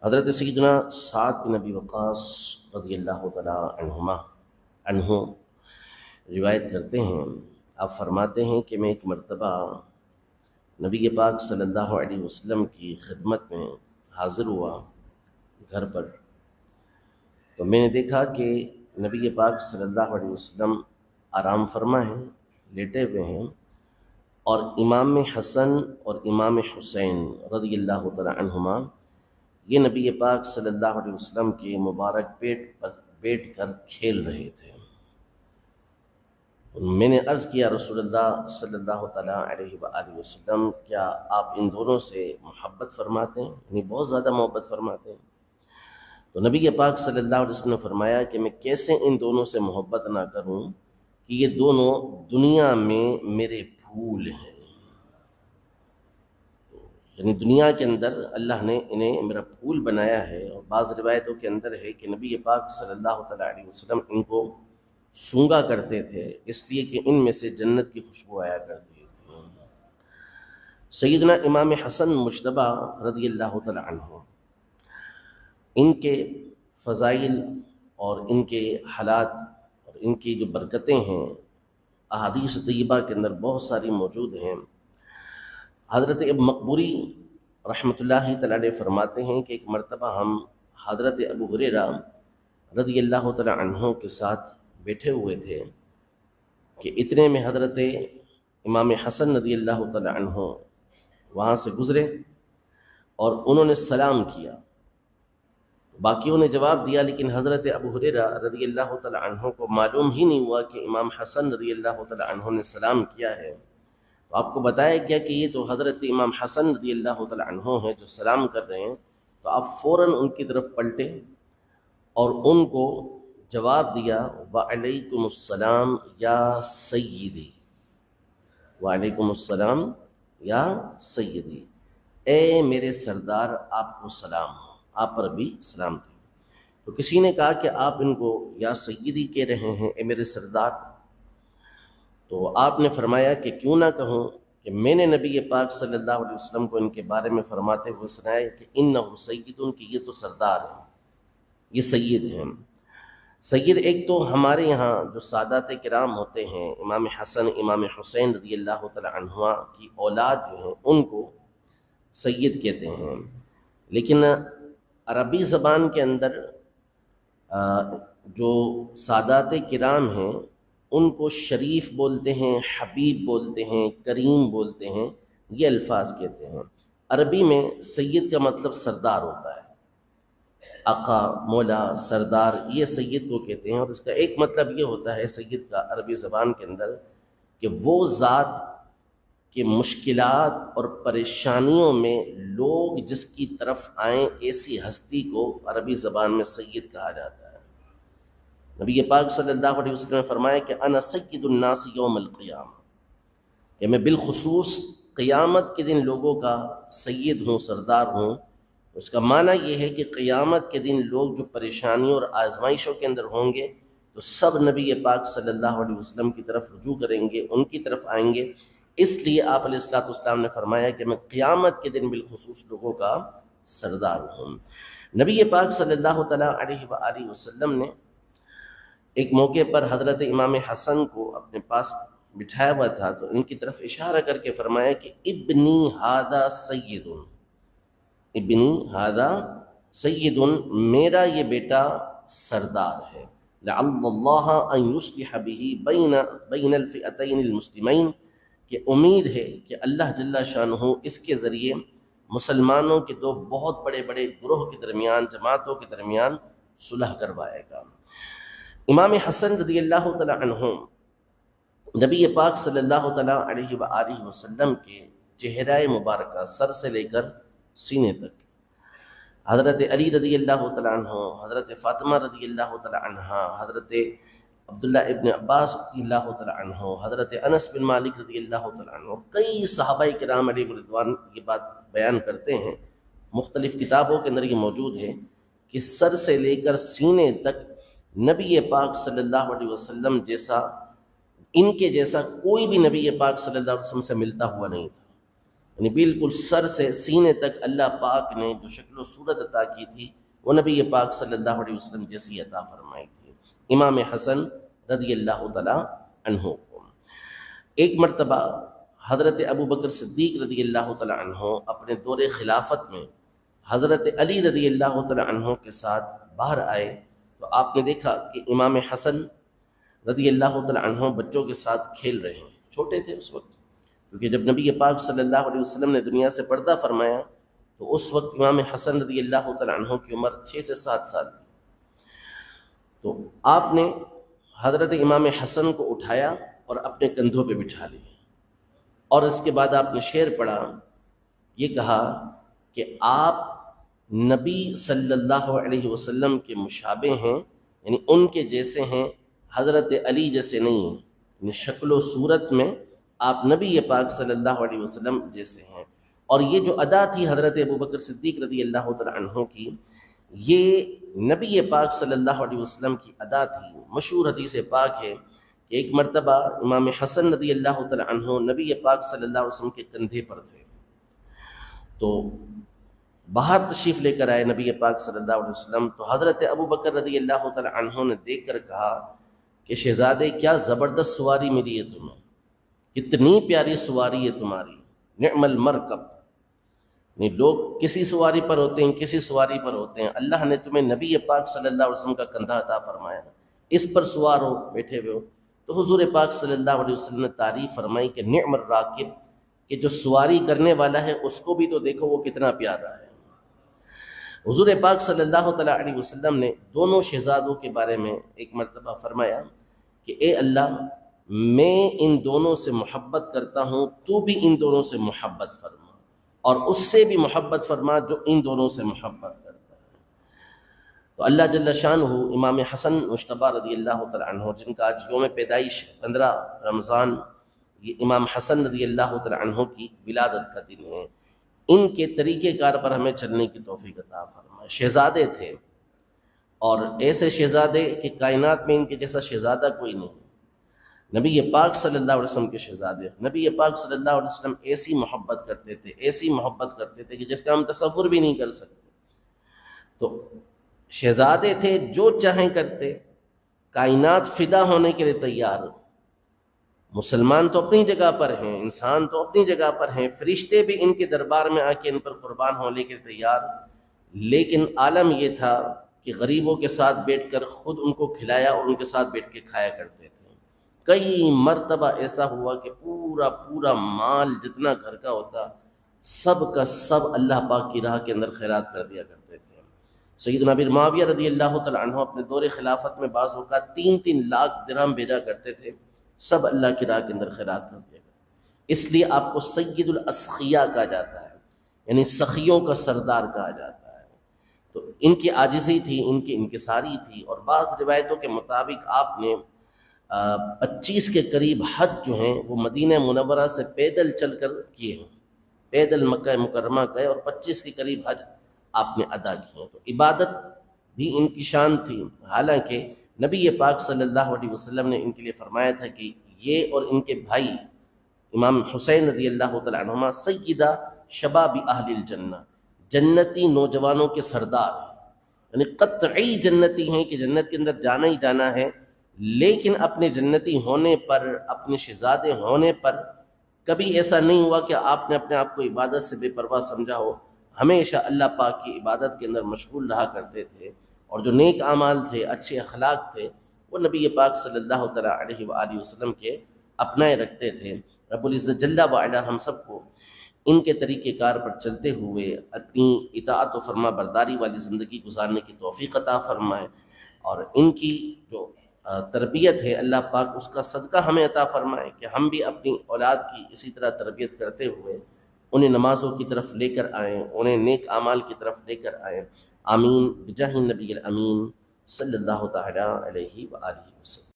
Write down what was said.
حضرت سیدنا سعد بن ابی وقاص رضی اللہ تعالیٰ عنہ روایت کرتے ہیں، آپ فرماتے ہیں کہ میں ایک مرتبہ نبی پاک صلی اللہ علیہ وسلم کی خدمت میں حاضر ہوا گھر پر، تو میں نے دیکھا کہ نبی پاک صلی اللہ علیہ وسلم آرام فرما ہیں، لیٹے ہوئے ہیں، اور امام حسن اور امام حسین رضی اللہ تعالیٰ عنہما یہ نبی پاک صلی اللہ علیہ وسلم کے مبارک پیٹ پر بیٹھ کر کھیل رہے تھے۔ میں نے عرض کیا رسول اللہ صلی اللہ تعالیٰ علیہ وآلہ وسلم، کیا آپ ان دونوں سے محبت فرماتے ہیں؟ یعنی بہت زیادہ محبت فرماتے ہیں؟ تو نبی پاک صلی اللہ علیہ وسلم نے فرمایا کہ میں کیسے ان دونوں سے محبت نہ کروں کہ یہ دونوں دنیا میں میرے پھول ہیں، یعنی دنیا کے اندر اللہ نے انہیں میرا پھول بنایا ہے۔ اور بعض روایتوں کے اندر ہے کہ نبی پاک صلی اللہ تعالیٰ علیہ وسلم ان کو سونگا کرتے تھے، اس لیے کہ ان میں سے جنت کی خوشبو آیا کرتی تھی۔ سیدنا امام حسن مجتبی رضی اللہ تعالیٰ عنہ، ان کے فضائل اور ان کے حالات اور ان کی جو برکتیں ہیں احادیث طیبہ کے اندر بہت ساری موجود ہیں۔ حضرت مقبوری رحمۃ اللہ تعالیٰ علیہ فرماتے ہیں کہ ایک مرتبہ ہم حضرت ابو ہریرہ رضی اللہ تعالیٰ عنہ کے ساتھ بیٹھے ہوئے تھے کہ اتنے میں حضرت امام حسن رضی اللہ تعالیٰ عنہ وہاں سے گزرے اور انہوں نے سلام کیا، باقیوں نے جواب دیا، لیکن حضرت ابو ہریرہ رضی اللہ تعالیٰ عنہ کو معلوم ہی نہیں ہوا کہ امام حسن رضی اللہ تعالیٰ عنہ نے سلام کیا ہے۔ تو آپ کو بتایا گیا کہ یہ تو حضرت امام حسن رضی اللہ تعالیٰ عنہ ہیں جو سلام کر رہے ہیں، تو آپ فوراً ان کی طرف پلٹے اور ان کو جواب دیا، وعلیکم السلام یا سیدی، وعلیکم السلام یا سیدی، اے میرے سردار آپ کو سلام ہو، آپ پر بھی سلام تھی۔ تو کسی نے کہا کہ آپ ان کو یا سیدی کہہ رہے ہیں، اے میرے سردار؟ تو آپ نے فرمایا کہ کیوں نہ کہوں کہ میں نے نبی پاک صلی اللہ علیہ وسلم کو ان کے بارے میں فرماتے ہوئے سنایا کہ انہ سید، کہ یہ تو سردار ہیں، یہ سید ہیں۔ سید ایک تو ہمارے یہاں جو سادات کرام ہوتے ہیں، امام حسن امام حسین رضی اللہ تعالی عنہ کی اولاد جو ہیں ان کو سید کہتے ہیں، لیکن عربی زبان کے اندر جو سادات کرام ہیں ان کو شریف بولتے ہیں، حبیب بولتے ہیں، کریم بولتے ہیں، یہ الفاظ کہتے ہیں۔ عربی میں سید کا مطلب سردار ہوتا ہے، آقا، مولا، سردار، یہ سید کو کہتے ہیں۔ اور اس کا ایک مطلب یہ ہوتا ہے سید کا عربی زبان کے اندر کہ وہ ذات کہ مشکلات اور پریشانیوں میں لوگ جس کی طرف آئیں، ایسی ہستی کو عربی زبان میں سید کہا جاتا ہے۔ نبی پاک صلی اللہ علیہ وسلم نے فرمایا کہ انا سید الناس یوم القیامہ، کہ میں بالخصوص قیامت کے دن لوگوں کا سید ہوں، سردار ہوں۔ اس کا معنی یہ ہے کہ قیامت کے دن لوگ جو پریشانیوں اور آزمائشوں کے اندر ہوں گے تو سب نبی پاک صلی اللہ علیہ وسلم کی طرف رجوع کریں گے، ان کی طرف آئیں گے۔ اس لیے آپ علیہ الصلوۃ والسلام نے فرمایا کہ میں قیامت کے دن بالخصوص لوگوں کا سردار ہوں۔ نبی پاک صلی اللہ تعالیٰ علیہ وآلہ وسلم نے ایک موقع پر حضرت امام حسن کو اپنے پاس بٹھایا ہوا تھا تو ان کی طرف اشارہ کر کے فرمایا کہ ابنی ھذا سید، ابنی ھذا سید، میرا یہ بیٹا سردار ہے۔ لعل اللہ ان یصلح بہ بین الفئتین المسلمین، کہ امید ہے کہ اللہ جل شانہ اس کے ذریعے مسلمانوں کے دو بہت بڑے بڑے گروہ کے درمیان، جماعتوں کے درمیان صلح کروائے گا۔ امام حسن رضی اللہ تعالی عنہ نبی پاک صلی اللہ تعالی علیہ وآلہ وسلم کے چہرہ مبارکہ سر سے لے کر سینے تک، حضرت علی رضی اللہ تعالی عنہ، حضرت فاطمہ رضی اللہ تعالی عنہ، حضرت عبداللہ ابن عباس رضی اللہ تعالی عنہ، حضرت انس بن مالک رضی اللہ تعالی عنہ، کئی صحابہ کرام علیہ رضوان یہ بات بیان کرتے ہیں، مختلف کتابوں کے اندر یہ موجود ہے کہ سر سے لے کر سینے تک نبی پاک صلی اللہ علیہ وسلم جیسا، ان کے جیسا کوئی بھی نبی پاک صلی اللہ علیہ وسلم سے ملتا ہوا نہیں تھا۔ یعنی بالکل سر سے سینے تک اللہ پاک نے جو شکل و صورت عطا کی تھی وہ نبی پاک صلی اللہ علیہ وسلم جیسی عطا فرمائی تھی امام حسن رضی اللہ تعالیٰ عنہ کو۔ ایک مرتبہ حضرت ابو بکر صدیق رضی اللہ تعالیٰ عنہ اپنے دور خلافت میں حضرت علی رضی اللہ تعالیٰ عنہ کے ساتھ باہر آئے تو آپ نے دیکھا کہ امام حسن رضی اللہ تعالیٰ عنہ بچوں کے ساتھ کھیل رہے ہیں، چھوٹے تھے اس وقت، کیونکہ جب نبی پاک صلی اللہ علیہ وسلم نے دنیا سے پردہ فرمایا تو اس وقت امام حسن رضی اللہ تعالیٰ عنہ کی عمر 6 سے 7 سال تھی۔ تو آپ نے حضرت امام حسن کو اٹھایا اور اپنے کندھوں پہ بٹھا لیا، اور اس کے بعد آپ نے شعر پڑھا، یہ کہا کہ آپ نبی صلی اللہ علیہ وسلم کے مشابہ ہیں، یعنی ان کے جیسے ہیں، حضرت علی جیسے نہیں ہیں، یعنی شکل و صورت میں آپ نبی پاک صلی اللہ علیہ وسلم جیسے ہیں۔ اور یہ جو ادا تھی حضرت ابو بکر صدیق رضی اللہ تعالیٰ عنہ کی، یہ نبی پاک صلی اللہ علیہ وسلم کی ادا تھی۔ مشہور حدیث پاک ہے کہ ایک مرتبہ امام حسن رضی اللہ تعالیٰ عنہ نبی پاک صلی اللہ علیہ وسلم کے کندھے پر تھے، تو باہر تشریف لے کر آئے نبی پاک صلی اللہ علیہ وسلم، تو حضرت ابو بکر رضی اللہ تعالیٰ عنہ نے دیکھ کر کہا کہ شہزادے کیا زبردست سواری ملی ہے تمہیں، کتنی پیاری سواری ہے تمہاری، نعم المرکب۔ نہیں، لوگ کسی سواری پر ہوتے ہیں، کسی سواری پر ہوتے ہیں، اللہ نے تمہیں نبی پاک صلی اللہ علیہ وسلم کا کندھا عطا فرمایا، اس پر سوار ہو، بیٹھے ہوئے ہو۔ تو حضور پاک صلی اللہ علیہ وسلم نے تعریف فرمائی کہ نعم الراکب، کہ جو سواری کرنے والا ہے اس کو بھی تو دیکھو وہ کتنا پیارا ہے۔ حضور پاک صلی اللہ تعالیٰ علیہ وسلم نے دونوں شہزادوں کے بارے میں ایک مرتبہ فرمایا کہ اے اللہ، میں ان دونوں سے محبت کرتا ہوں، تو بھی ان دونوں سے محبت فرما، اور اس سے بھی محبت فرما جو ان دونوں سے محبت کرتا ہے۔ تو اللہ جل شانہ امام حسن مجتبیٰ رضی اللہ تعالیٰ عنہ، جن کا آج یوم پیدائش 15 رمضان، یہ امام حسن رضی اللہ تعالیٰ عنہ کی ولادت کا دن ہے، ان کے طریقہ کار پر ہمیں چلنے کی توفیق عطا فرمائے۔ شہزادے تھے، اور ایسے شہزادے کہ کائنات میں ان کے جیسا شہزادہ کوئی نہیں۔ نبی پاک صلی اللہ علیہ وسلم کے شہزادے، نبی پاک صلی اللہ علیہ وسلم ایسی محبت کرتے تھے، ایسی محبت کرتے تھے کہ جس کا ہم تصور بھی نہیں کر سکتے۔ تو شہزادے تھے، جو چاہیں کرتے، کائنات فدا ہونے کے لیے تیار۔ مسلمان تو اپنی جگہ پر ہیں، انسان تو اپنی جگہ پر ہیں، فرشتے بھی ان کے دربار میں آ کے ان پر قربان ہونے کے لیے تیار، لیکن عالم یہ تھا کہ غریبوں کے ساتھ بیٹھ کر خود ان کو کھلایا اور ان کے ساتھ بیٹھ کے کھایا کرتے تھے۔ کئی مرتبہ ایسا ہوا کہ پورا مال جتنا گھر کا ہوتا سب کا سب اللہ پاک کی راہ کے اندر خیرات کر دیا کرتے تھے۔ سیدنا امیر معاویہ رضی اللہ تعالیٰ عنہ اپنے دور خلافت میں بعض اوقات 3 لاکھ درہم بھیجا کرتے تھے، سب اللہ کی راہ کے اندر خیرات کر دیا کرتے۔ اس لیے آپ کو سید الاسخیاء کہا جاتا ہے، یعنی سخیوں کا سردار کہا جاتا ہے۔ تو ان کی عاجزی تھی، ان کی انکساری تھی، اور بعض روایتوں کے مطابق آپ نے 25 کے قریب حج جو ہیں وہ مدینہ منورہ سے پیدل چل کر کیے ہیں، پیدل مکہ مکرمہ گئے اور 25 کے قریب حج آپ نے ادا کیے۔ تو عبادت بھی ان کی شان تھی، حالانکہ نبی پاک صلی اللہ علیہ وسلم نے ان کے لیے فرمایا تھا کہ یہ اور ان کے بھائی امام حسین رضی اللہ تعالیٰ عنہما سیدہ شباب اہل الجنہ، جنتی نوجوانوں کے سردار ہیں، یعنی قطعی جنتی ہیں کہ جنت کے اندر جانا ہی جانا ہے۔ لیکن اپنے جنتی ہونے پر، اپنے شہزادے ہونے پر کبھی ایسا نہیں ہوا کہ آپ نے اپنے آپ کو عبادت سے بے پرواہ سمجھا ہو، ہمیشہ اللہ پاک کی عبادت کے اندر مشغول رہا کرتے تھے، اور جو نیک اعمال تھے، اچھے اخلاق تھے، وہ نبی پاک صلی اللہ تعالیٰ علیہ وآلہ وسلم کے اپنائے رکھتے تھے۔ رب العزت جل وعلا ہم سب کو ان کے طریقہ کار پر چلتے ہوئے اپنی اطاعت و فرما برداری والی زندگی گزارنے کی توفیق عطا فرمائے، اور ان کی جو تربیت ہے اللہ پاک اس کا صدقہ ہمیں عطا فرمائے کہ ہم بھی اپنی اولاد کی اسی طرح تربیت کرتے ہوئے انہیں نمازوں کی طرف لے کر آئیں، انہیں نیک اعمال کی طرف لے کر آئیں۔ آمین بجاہ النبی الامین صلی اللہ تعالیٰ علیہ وآلہ وسلم۔